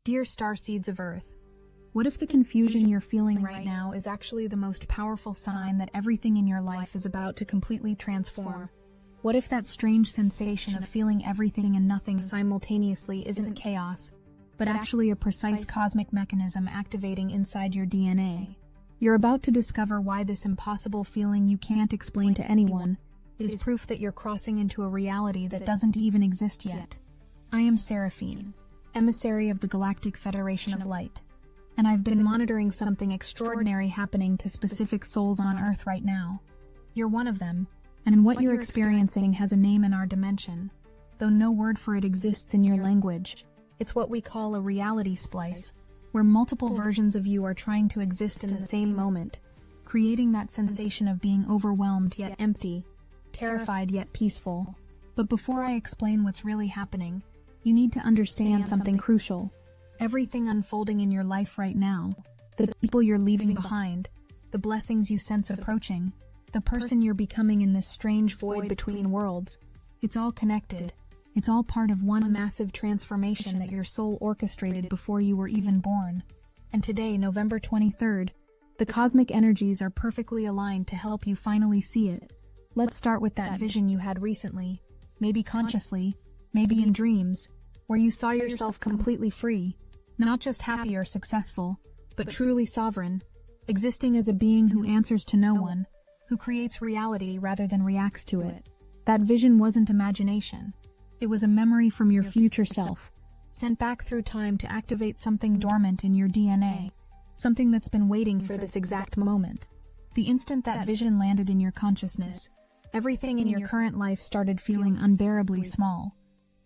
Dear Starseeds of Earth, what if the confusion you're feeling right now is actually the most powerful sign that everything in your life is about to completely transform? What if that strange sensation of feeling everything and nothing simultaneously isn't chaos, but actually a precise cosmic mechanism activating inside your DNA? You're about to discover why this impossible feeling you can't explain to anyone is proof that you're crossing into a reality that doesn't even exist yet. I am Seraphine, emissary of the Galactic Federation of Light, and I've been monitoring something extraordinary happening to specific souls on Earth right now. You're one of them, and what you're experiencing has a name in our dimension, though no word for it exists in your language. It's what we call a reality splice, where multiple versions of you are trying to exist in the same moment, creating that sensation of being overwhelmed yet empty, terrified yet peaceful. But before I explain what's really happening, you need to understand something crucial. Everything unfolding in your life right now, the people you're leaving behind, the blessings you sense approaching, the person you're becoming in this strange void between worlds, it's all connected. It's all part of one massive transformation that your soul orchestrated before you were even born. And today, November 23rd, the cosmic energies are perfectly aligned to help you finally see it. Let's start with that vision you had recently, maybe consciously, maybe in dreams, where you saw yourself completely free, not just happy or successful, but truly sovereign, existing as a being who answers to no one, who creates reality rather than reacts to it. That vision wasn't imagination. It was a memory from your future self, sent back through time to activate something dormant in your DNA, something that's been waiting for this exact moment. The instant that vision landed in your consciousness, everything in your current life started feeling unbearably small.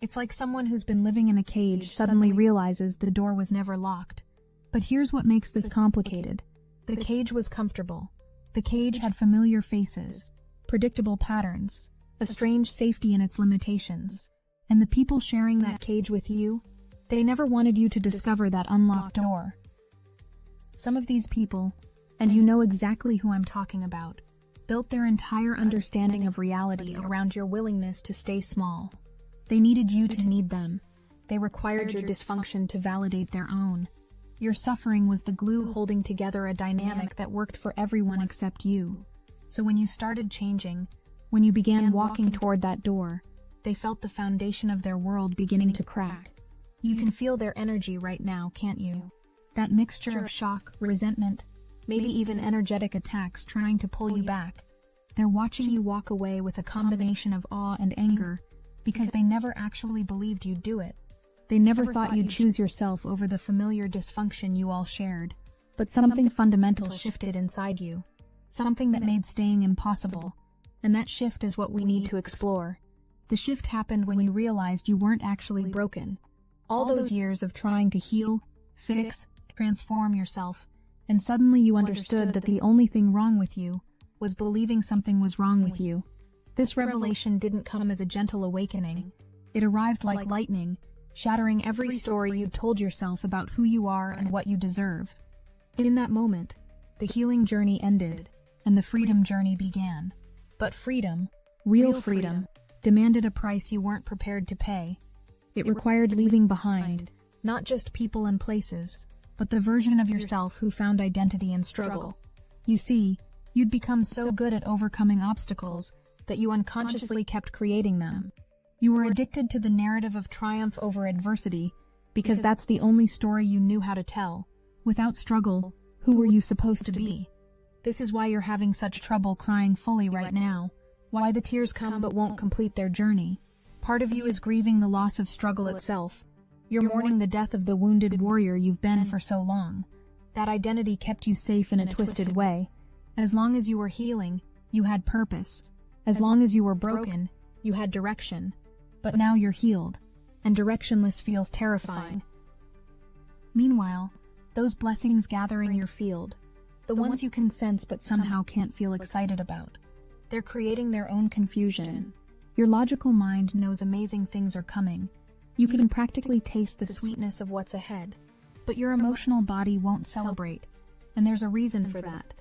It's like someone who's been living in a cage suddenly realizes the door was never locked. But here's what makes this complicated. The cage was comfortable. The cage had familiar faces, predictable patterns, a strange safety in its limitations. And the people sharing that cage with you, they never wanted you to discover that unlocked door. Some of these people, and you know exactly who I'm talking about, built their entire understanding of reality around your willingness to stay small. They needed you to need them. They required your dysfunction to validate their own. Your suffering was the glue holding together a dynamic that worked for everyone except you. So when you started changing, when you began walking toward that door, they felt the foundation of their world beginning to crack. You can feel their energy right now, can't you? That mixture of shock, resentment, maybe even energetic attacks trying to pull you back. They're watching you walk away with a combination of awe and anger, because they never actually believed you'd do it. They never thought you'd choose yourself over the familiar dysfunction you all shared. But something fundamental shifted inside you. Something that made staying impossible. And that shift is what we need to explore. The shift happened when you realized you weren't actually broken. All those years of trying to heal, fix, transform yourself, and suddenly you understood that the only thing wrong with you was believing something was wrong with you. This revelation didn't come as a gentle awakening. It arrived like lightning, shattering every story you'd told yourself about who you are and what you deserve. In that moment, the healing journey ended, and the freedom journey began. But freedom, real freedom, demanded a price you weren't prepared to pay. It required leaving behind, not just people and places, but the version of yourself who found identity in struggle. You see, you'd become so good at overcoming obstacles that you unconsciously kept creating them. You were addicted to the narrative of triumph over adversity, because that's the only story you knew how to tell. Without struggle, who were you supposed to be? This is why you're having such trouble crying fully right now, why the tears come but won't complete their journey. Part of you is grieving the loss of struggle itself. You're mourning the death of the wounded warrior you've been for so long. That identity kept you safe in a twisted way. As long as you were healing, you had purpose. As long as you were broken, you had direction. But now you're healed, and directionless feels terrifying. Meanwhile, those blessings gather in your field, the ones you can sense but somehow can't feel excited about. They're creating their own confusion. Your logical mind knows amazing things are coming. You can practically taste the sweetness of what's ahead. But your emotional body won't celebrate, and there's a reason for that.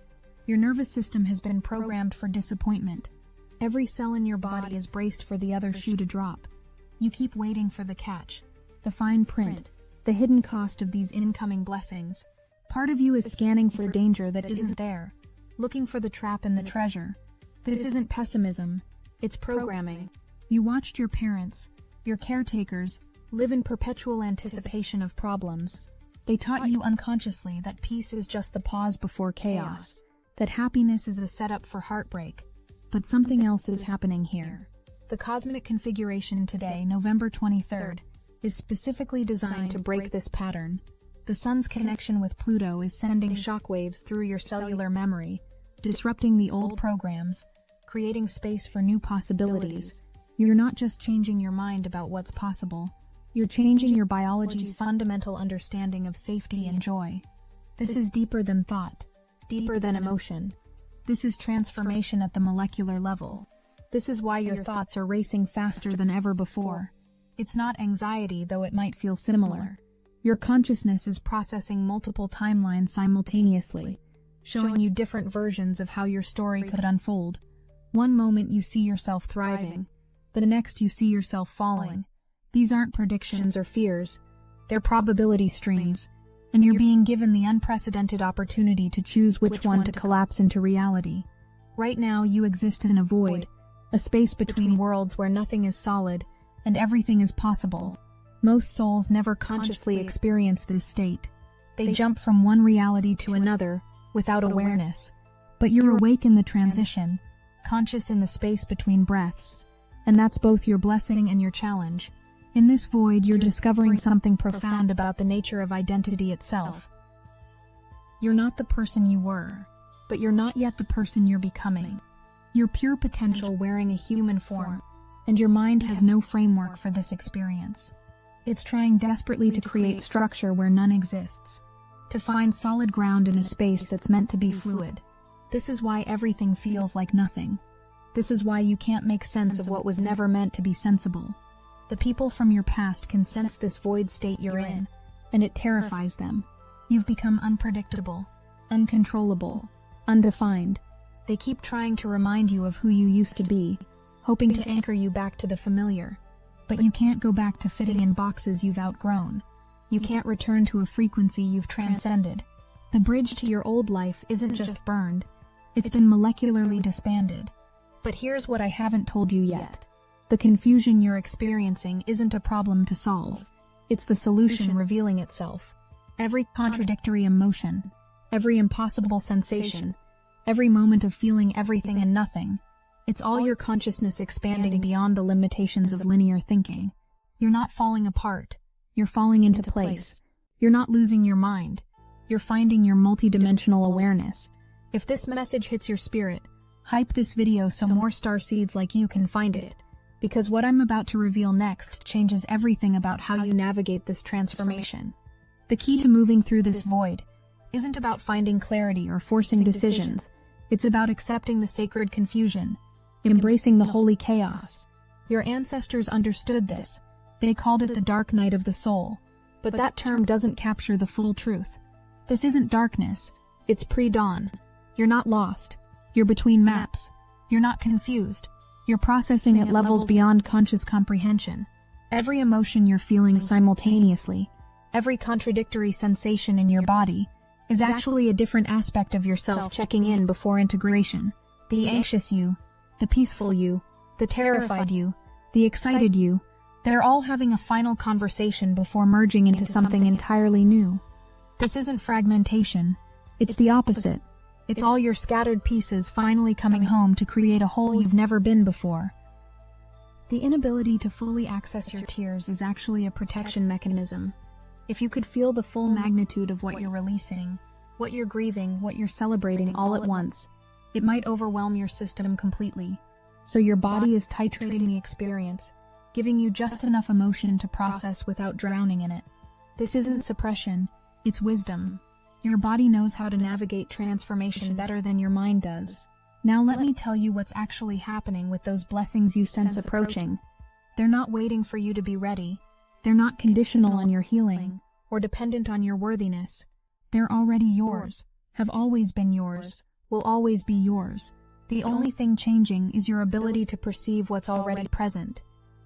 Your nervous system has been programmed for disappointment. Every cell in your body is braced for the other shoe to drop. You keep waiting for the catch, the fine print, the hidden cost of these incoming blessings. Part of you is scanning for danger that isn't there, looking for the trap in the treasure. This isn't pessimism, it's programming. You watched your parents, your caretakers, live in perpetual anticipation of problems. They taught you unconsciously that peace is just the pause before chaos, that happiness is a setup for heartbreak. But something else is happening here. The cosmic configuration today, November 23rd, is specifically designed to break this pattern. The Sun's connection with Pluto is sending shockwaves through your cellular memory, disrupting the old programs, creating space for new possibilities. You're not just changing your mind about what's possible, you're changing your biology's fundamental understanding of safety and joy. This is deeper than thought, deeper than emotion. This is transformation at the molecular level. This is why your thoughts are racing faster than ever before. It's not anxiety, though it might feel similar. Your consciousness is processing multiple timelines simultaneously, showing you different versions of how your story could unfold. One moment you see yourself thriving, the next you see yourself falling. These aren't predictions or fears, they're probability streams, and you're being given the unprecedented opportunity to choose which one to collapse into reality. Right now you exist in a void, a space between worlds where nothing is solid and everything is possible. Most souls never consciously experience this state. They jump from one reality to another without awareness. But you're awake in the transition, conscious in the space between breaths, and that's both your blessing and your challenge. In this void, you're discovering something profound about the nature of identity itself. You're not the person you were, but you're not yet the person you're becoming. You're pure potential wearing a human form, and your mind has no framework for this experience. It's trying desperately to create structure where none exists, to find solid ground in a space that's meant to be fluid. This is why everything feels like nothing. This is why you can't make sense of what was never meant to be sensible. The people from your past can sense this void state you're in, and it terrifies them. You've become unpredictable, uncontrollable, undefined. They keep trying to remind you of who you used to be, hoping to anchor you back to the familiar. But you can't go back to fitting in boxes you've outgrown. You can't return to a frequency you've transcended. The bridge to your old life isn't just burned, it's been molecularly disbanded. But here's what I haven't told you yet. The confusion you're experiencing isn't a problem to solve. It's the solution revealing itself. Every contradictory emotion, every impossible sensation, every moment of feeling everything and nothing, it's all your consciousness expanding beyond the limitations of linear thinking. You're not falling apart, you're falling into place. You're not losing your mind, you're finding your multidimensional awareness. If this message hits your spirit, hype this video so more starseeds like you can find it. Because what I'm about to reveal next changes everything about how you navigate this transformation. The key to moving through this void isn't about finding clarity or forcing decisions. It's about accepting the sacred confusion, embracing the holy chaos. Your ancestors understood this. They called it the dark night of the soul. But that term doesn't capture the full truth. This isn't darkness, it's pre-dawn. You're not lost. You're between maps. You're not confused. You're processing at levels beyond conscious comprehension. Every emotion you're feeling simultaneously, every contradictory sensation in your body, is actually a different aspect of yourself checking in before integration. The anxious you, the peaceful you, the terrified you, the excited you, they're all having a final conversation before merging into something entirely new. This isn't fragmentation, it's the opposite. It's all your scattered pieces finally coming home to create a whole you've never been before. The inability to fully access your tears is actually a protection mechanism. If you could feel the full magnitude of what you're releasing, what you're grieving, what you're celebrating all at once, it might overwhelm your system completely. So your body is titrating the experience, giving you just enough emotion to process without drowning in it. This isn't suppression, it's wisdom. Your body knows how to navigate transformation better than your mind does. Now let me tell you what's actually happening with those blessings you sense approaching. They're not waiting for you to be ready. They're not conditional on your healing or dependent on your worthiness. They're already yours, have always been yours, will always be yours. The only thing changing is your ability to perceive what's already present.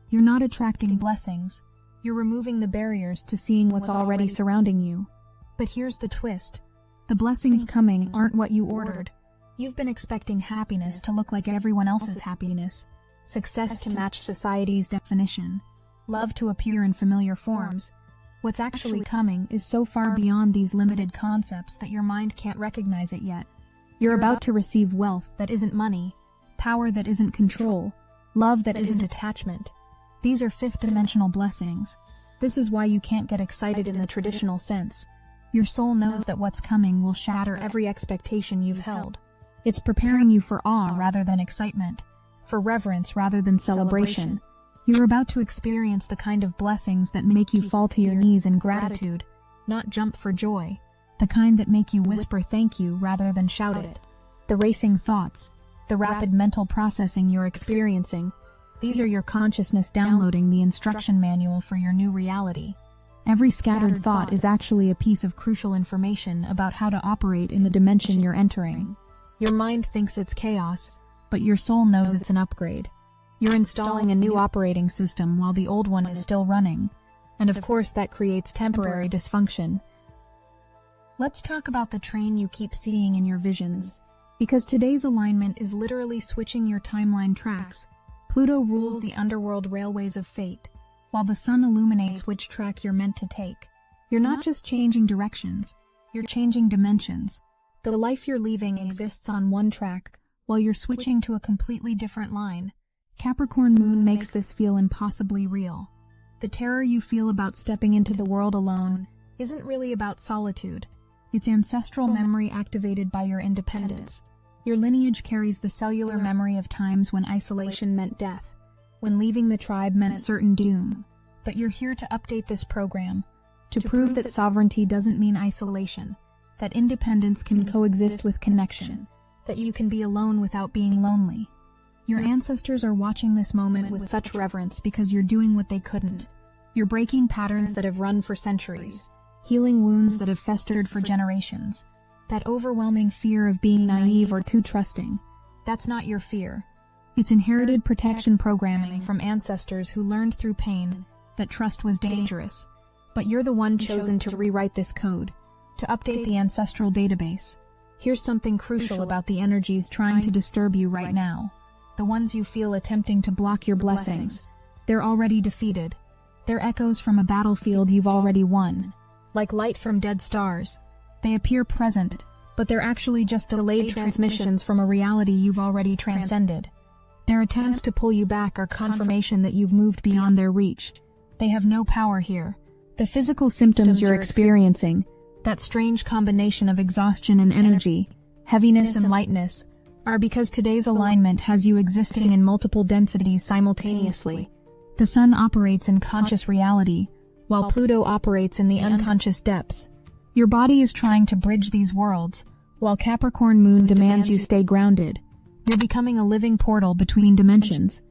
You're not attracting blessings. You're removing the barriers to seeing what's already surrounding you. But here's the twist. The blessings coming aren't what you ordered. You've been expecting happiness to look like everyone else's happiness, success to match society's definition, love to appear in familiar forms. What's actually coming is so far beyond these limited concepts that your mind can't recognize it yet. You're about to receive wealth that isn't money, power that isn't control, love that isn't attachment. These are fifth-dimensional blessings. This is why you can't get excited in the traditional sense. Your soul knows that what's coming will shatter every expectation you've held. It's preparing you for awe rather than excitement, for reverence rather than celebration. You're about to experience the kind of blessings that make you fall to your knees in gratitude, not jump for joy, the kind that make you whisper thank you rather than shout it. The racing thoughts, the rapid mental processing you're experiencing, these are your consciousness downloading the instruction manual for your new reality. Every scattered thought is actually a piece of crucial information about how to operate in the dimension you're entering. Your mind thinks it's chaos, but your soul knows it's an upgrade. You're installing a new operating system while the old one is still running, and of course that creates temporary dysfunction. Let's talk about the train you keep seeing in your visions, because today's alignment is literally switching your timeline tracks. Pluto rules the underworld railways of fate, while the sun illuminates which track you're meant to take. You're not just changing directions, you're changing dimensions. The life you're leaving exists on one track, while you're switching to a completely different line. Capricorn moon makes this feel impossibly real. The terror you feel about stepping into the world alone isn't really about solitude. It's ancestral memory activated by your independence. Your lineage carries the cellular memory of times when isolation meant death, when leaving the tribe meant certain doom. But you're here to update this program, to prove that sovereignty doesn't mean isolation, that independence can coexist with connection, that you can be alone without being lonely. Your ancestors are watching this moment with such reverence because you're doing what they couldn't. You're breaking patterns that have run for centuries, healing wounds that have festered for generations. That overwhelming fear of being naive or too trusting, that's not your fear. It's inherited protection programming from ancestors who learned through pain that trust was dangerous. But you're the one chosen to rewrite this code, to update the ancestral database. Here's something crucial about the energies trying to disturb you right now. The ones you feel attempting to block your blessings. They're already defeated. They're echoes from a battlefield you've already won. Like light from dead stars. They appear present, but they're actually just delayed transmissions from a reality you've already transcended. Their attempts to pull you back are confirmation that you've moved beyond their reach. They have no power here. The physical symptoms you're experiencing, that strange combination of exhaustion and energy, heaviness and lightness, are because today's alignment has you existing in multiple densities simultaneously. The sun operates in conscious reality, while Pluto operates in the unconscious depths. Your body is trying to bridge these worlds, while Capricorn moon demands you stay grounded. You're becoming a living portal between dimensions.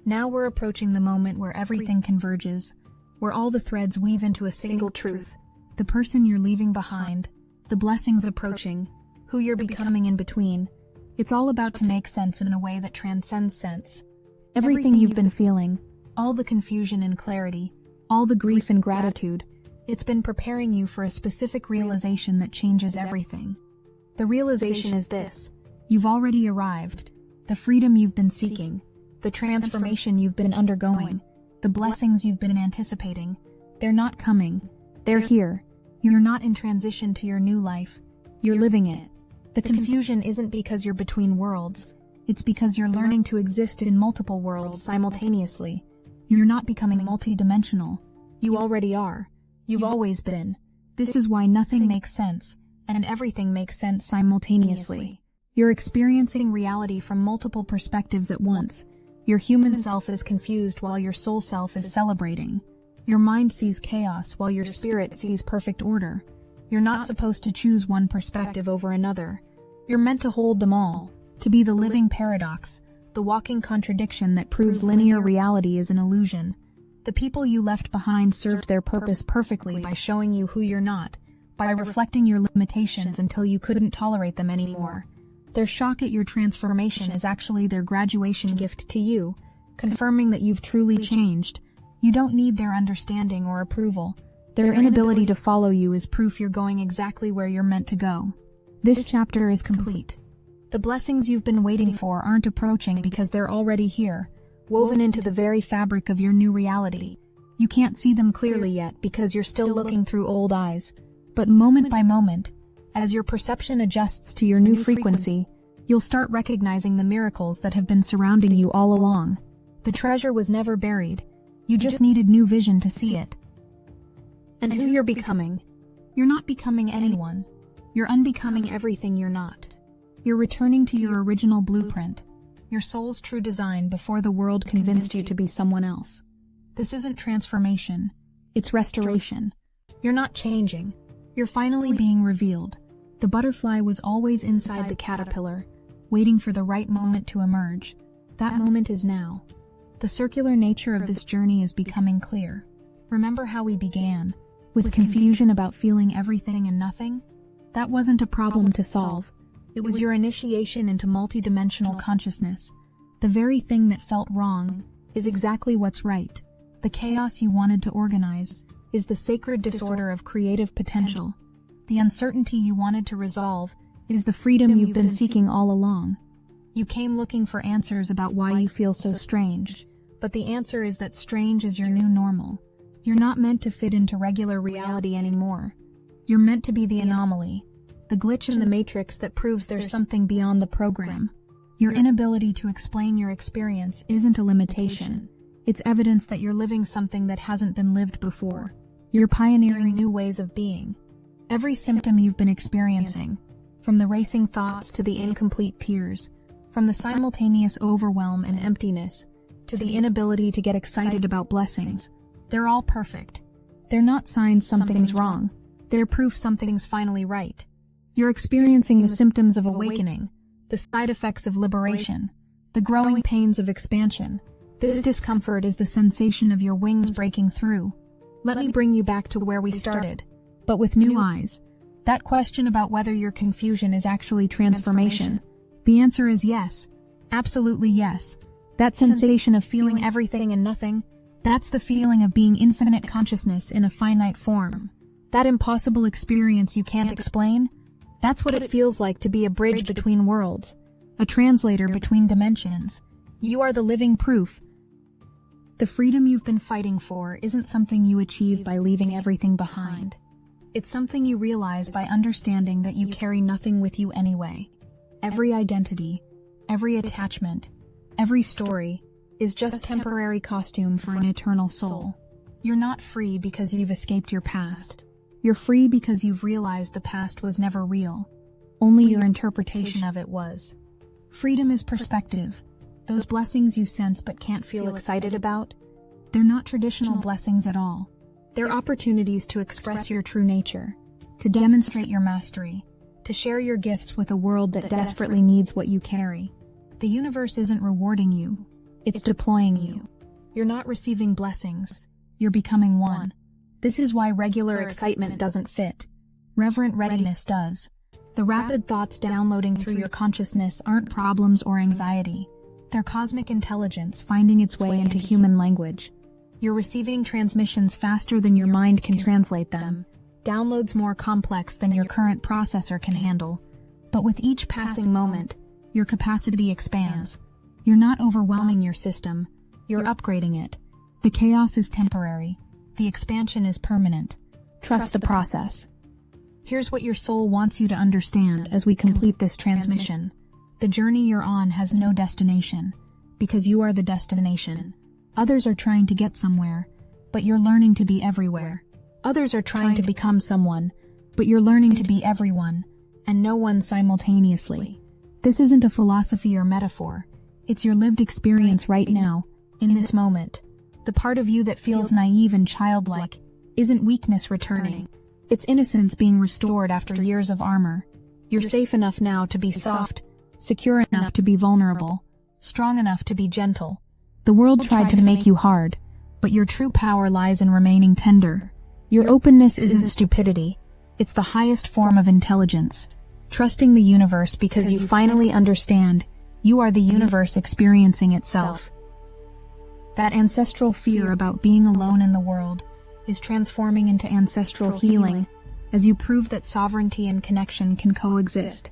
Now we're approaching the moment where everything converges, where all the threads weave into a single truth. The person you're leaving behind, the blessings approaching, who you're becoming in between. It's all about to make sense in a way that transcends sense. Everything you've been feeling, all the confusion and clarity, all the grief and gratitude, it's been preparing you for a specific realization that changes everything. The realization is this: you've already arrived. The freedom you've been seeking, the transformation you've been undergoing, the blessings you've been anticipating, they're not coming. They're here. You're not in transition to your new life. You're living it. The confusion isn't because you're between worlds. It's because you're learning to exist in multiple worlds simultaneously. You're not becoming multidimensional. You already are. You've always been. This is why nothing makes sense, and everything makes sense simultaneously. You're experiencing reality from multiple perspectives at once. Your human self is confused while your soul self is celebrating. Your mind sees chaos while your spirit sees perfect order. You're not supposed to choose one perspective over another. You're meant to hold them all, to be the living paradox, the walking contradiction that proves linear reality is an illusion. The people you left behind served their purpose perfectly by showing you who you're not, by reflecting your limitations until you couldn't tolerate them anymore. Their shock at your transformation is actually their graduation gift to you, confirming that you've truly changed. You don't need their understanding or approval. Their inability to follow you is proof you're going exactly where you're meant to go. This chapter is complete. The blessings you've been waiting for aren't approaching because they're already here, woven into the very fabric of your new reality. You can't see them clearly yet because you're still looking through old eyes. But moment by moment, as your perception adjusts to your new frequency, you'll start recognizing the miracles that have been surrounding you all along. The treasure was never buried. You just needed new vision to see it. And who you're becoming. You're not becoming anyone. You're unbecoming everything you're not. You're returning to your original blueprint, your soul's true design before the world convinced you to be someone else. This isn't transformation. It's restoration. You're not changing. You're finally being revealed. The butterfly was always inside the caterpillar, waiting for the right moment to emerge. That moment is now. The circular nature of this journey is becoming clear. Remember how we began, with confusion about feeling everything and nothing? That wasn't a problem to solve. It was your initiation into multidimensional consciousness. The very thing that felt wrong is exactly what's right. The chaos you wanted to organize is the sacred disorder of creative potential. The uncertainty you wanted to resolve is the freedom you've been seeking all along. You came looking for answers about why you feel so strange, but the answer is that strange is your new normal. You're not meant to fit into regular reality anymore. You're meant to be the anomaly, the glitch in the matrix that proves there's something beyond the program. Your inability to explain your experience isn't a limitation. It's evidence that you're living something that hasn't been lived before. You're pioneering new ways of being. Every symptom you've been experiencing, from the racing thoughts to the incomplete tears, from the simultaneous overwhelm and emptiness, to the inability to get excited about blessings, they're all perfect. They're not signs something's wrong. They're proof something's finally right. You're experiencing the symptoms of awakening, the side effects of liberation, the growing pains of expansion. This discomfort is the sensation of your wings breaking through. Let me bring you back to where we started, but with new eyes. That question about whether your confusion is actually transformation. The answer is yes. Absolutely yes. That sensation of feeling everything and nothing, that's the feeling of being infinite consciousness in a finite form. That impossible experience you can't explain, that's what it feels like to be a bridge between worlds, a translator between dimensions. You are the living proof. The freedom you've been fighting for isn't something you achieve by leaving everything behind. It's something you realize by understanding that you carry nothing with you anyway. Every identity, every attachment, every story is just temporary costume for an eternal soul. You're not free because you've escaped your past. You're free because you've realized the past was never real. Only your interpretation of it was. Freedom is perspective. Those blessings you sense but can't feel excited about, they're not traditional blessings at all. They're opportunities to express your true nature, to demonstrate your mastery, to share your gifts with a world that desperately needs what you carry. The universe isn't rewarding you, it's deploying you. You're not receiving blessings, you're becoming one. This is why regular excitement doesn't fit. Reverent readiness does. The rapid thoughts downloading through your consciousness aren't problems or anxiety. They're cosmic intelligence finding its way into human language. You're receiving transmissions faster than your mind can translate them, downloads more complex than your current processor can handle. But with each passing moment, your capacity expands. You're not overwhelming your system, you're upgrading it. The chaos is temporary. The expansion is permanent. Trust the process. Here's what your soul wants you to understand as we complete this transmission. The journey you're on has no destination, because you are the destination. Others are trying to get somewhere, but you're learning to be everywhere. Others are trying to become someone, but you're learning to be everyone, and no one simultaneously. This isn't a philosophy or metaphor. It's your lived experience right now, in this moment. The part of you that feels naive and childlike isn't weakness returning. It's innocence being restored after years of armor. You're safe enough now to be soft, secure enough to be vulnerable, strong enough to be gentle. The world tried to make you hard, but your true power lies in remaining tender. Your openness isn't stupidity. It's the highest form of intelligence. Trusting the universe because you finally understand you are the universe experiencing itself. That ancestral fear about being alone in the world is transforming into ancestral healing as you prove that sovereignty and connection can coexist.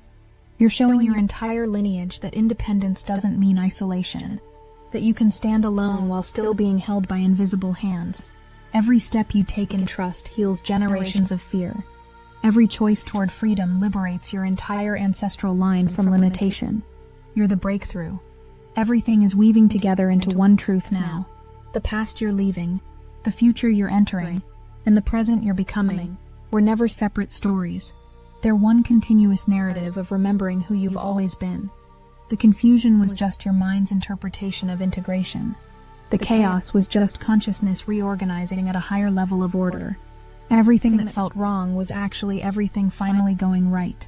You're showing your entire lineage that independence doesn't mean isolation, that you can stand alone while still being held by invisible hands. Every step you take in trust heals generations of fear. Every choice toward freedom liberates your entire ancestral line from limitation. You're the breakthrough. Everything is weaving together into one truth now. The past you're leaving, the future you're entering, and the present you're becoming were never separate stories. They're one continuous narrative of remembering who you've always been. The confusion was just your mind's interpretation of integration. The chaos was just consciousness reorganizing at a higher level of order. Everything that felt wrong was actually everything finally going right.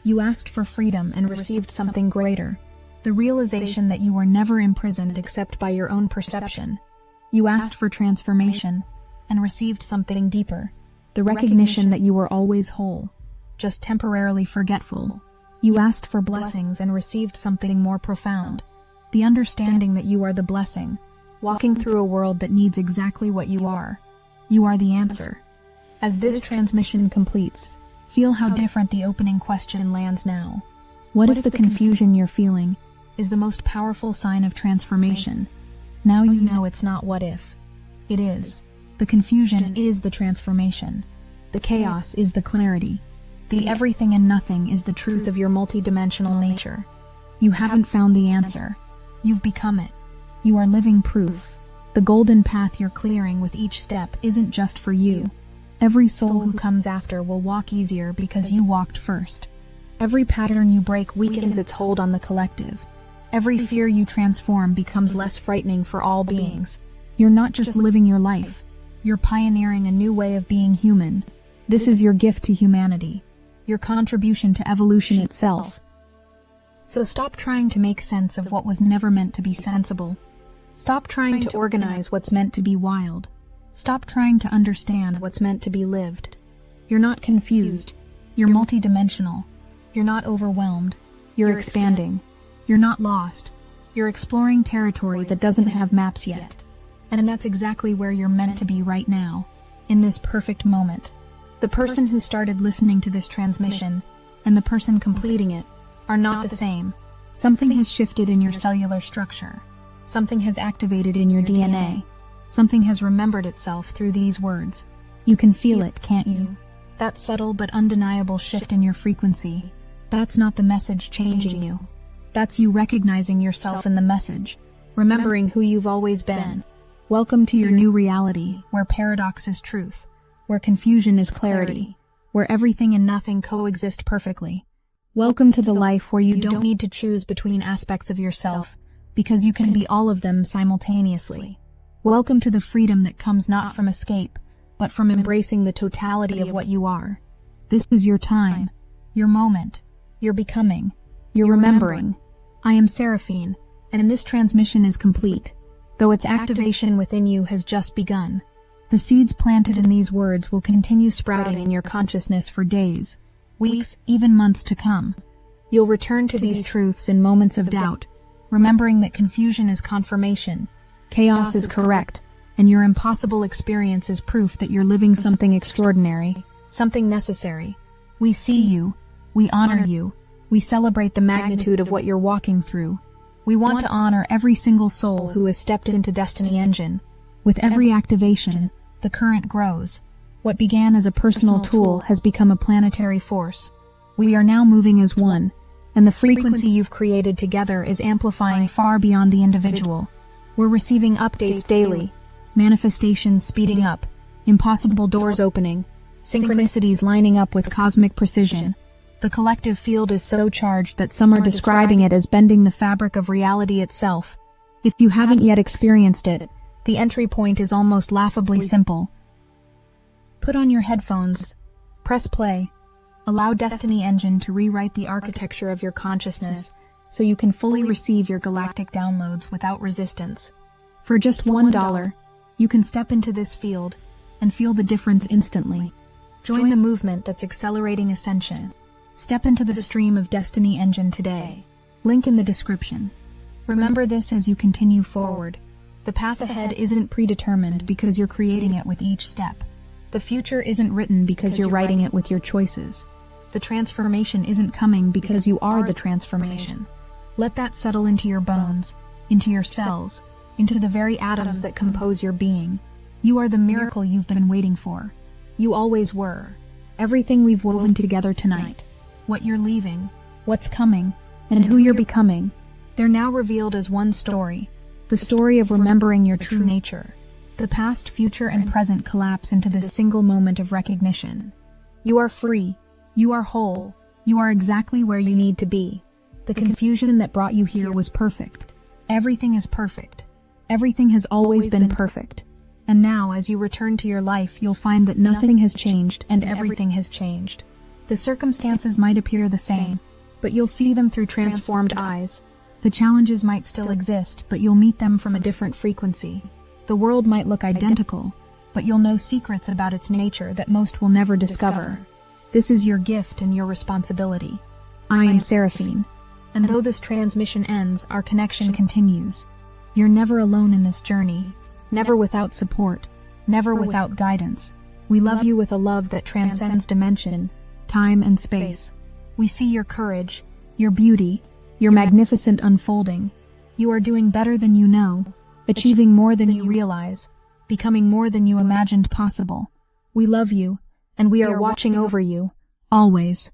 You asked for freedom and received something greater. The realization that you were never imprisoned except by your own perception. You asked for transformation and received something deeper. The recognition that you were always whole, just temporarily forgetful. You asked for blessings and received something more profound. The understanding that you are the blessing, walking through a world that needs exactly what you are. You are the answer. As this transmission completes, feel how different the opening question lands now. What if the confusion you're feeling is the most powerful sign of transformation? Now you know it's not what if. It is. The confusion is the transformation. The chaos is the clarity. The everything and nothing is the truth of your multidimensional nature. You haven't found the answer. You've become it. You are living proof. The golden path you're clearing with each step isn't just for you. Every soul who comes after will walk easier because you walked first. Every pattern you break weakens its hold on the collective. Every fear you transform becomes less frightening for all beings. You're not just living your life. You're pioneering a new way of being human. This is your gift to humanity. Your contribution to evolution itself. So stop trying to make sense of what was never meant to be sensible. Stop trying to organize what's meant to be wild. Stop trying to understand what's meant to be lived. You're not confused. You're multidimensional. You're not overwhelmed. You're expanding. You're not lost. You're exploring territory that doesn't have maps yet. And that's exactly where you're meant to be right now, in this perfect moment. The person who started listening to this transmission and the person completing it are not the same. Something has shifted in your cellular structure. Something has activated in your DNA. Something has remembered itself through these words. You can feel it, can't you? That subtle but undeniable shift in your frequency. That's not the message changing you. That's you recognizing yourself in the message, remembering who you've always been. Welcome to your new reality, where paradox is truth, where confusion is clarity, where everything and nothing coexist perfectly. Welcome to the life where you don't need to choose between aspects of yourself, because you can be all of them simultaneously. Welcome to the freedom that comes not from escape, but from embracing the totality of what you are. This is your time, your moment, your becoming, your remembering. I am Seraphine, and this transmission is complete, though its activation within you has just begun. The seeds planted in these words will continue sprouting in your consciousness for days, weeks, even months to come. You'll return to these truths in moments of doubt, remembering that confusion is confirmation, chaos is correct, and your impossible experience is proof that you're living something extraordinary, something necessary. We see you, we honor you, we celebrate the magnitude of what you're walking through. We want to honor every single soul who has stepped into Destiny Engine. With every activation, the current grows. What began as a personal tool has become a planetary force. We are now moving as one, and the frequency you've created together is amplifying far beyond the individual. We're receiving updates daily, manifestations speeding up, impossible doors opening, synchronicities lining up with cosmic precision. The collective field is so charged that some are describing it as bending the fabric of reality itself. If you haven't yet experienced it, the entry point is almost laughably simple. Put on your headphones, press play, allow Destiny Engine to rewrite the architecture of your consciousness so you can fully receive your galactic downloads without resistance. For just $1, you can step into this field and feel the difference instantly. Join the movement that's accelerating ascension. Step into the stream of Destiny Engine today. Link in the description. Remember this as you continue forward. The path ahead isn't predetermined because you're creating it with each step. The future isn't written because you're writing it with your choices. The transformation isn't coming because you are the transformation. Let that settle into your bones, into your cells, into the very atoms that compose your being. You are the miracle you've been waiting for. You always were. Everything we've woven together tonight, what you're leaving, what's coming, and who you're becoming, they're now revealed as one story, the story of remembering your true nature. The past, future, and present collapse into this single moment of recognition. You are free. You are whole. You are exactly where you need to be. The confusion that brought you here was perfect. Everything is perfect. Everything has always been perfect. And now, as you return to your life, you'll find that nothing has changed and everything has changed. The circumstances might appear the same, but you'll see them through transformed eyes. The challenges might still exist, but you'll meet them from a different frequency. The world might look identical, but you'll know secrets about its nature that most will never discover. This is your gift and your responsibility. I am Seraphine, and though this transmission ends, our connection continues. You're never alone in this journey, never without support, never without guidance. We love you with a love that transcends dimension, time, and space. We see your courage, your beauty, your magnificent unfolding. You are doing better than you know, achieving more than you realize, becoming more than you imagined possible. We love you, and we are watching over you, always.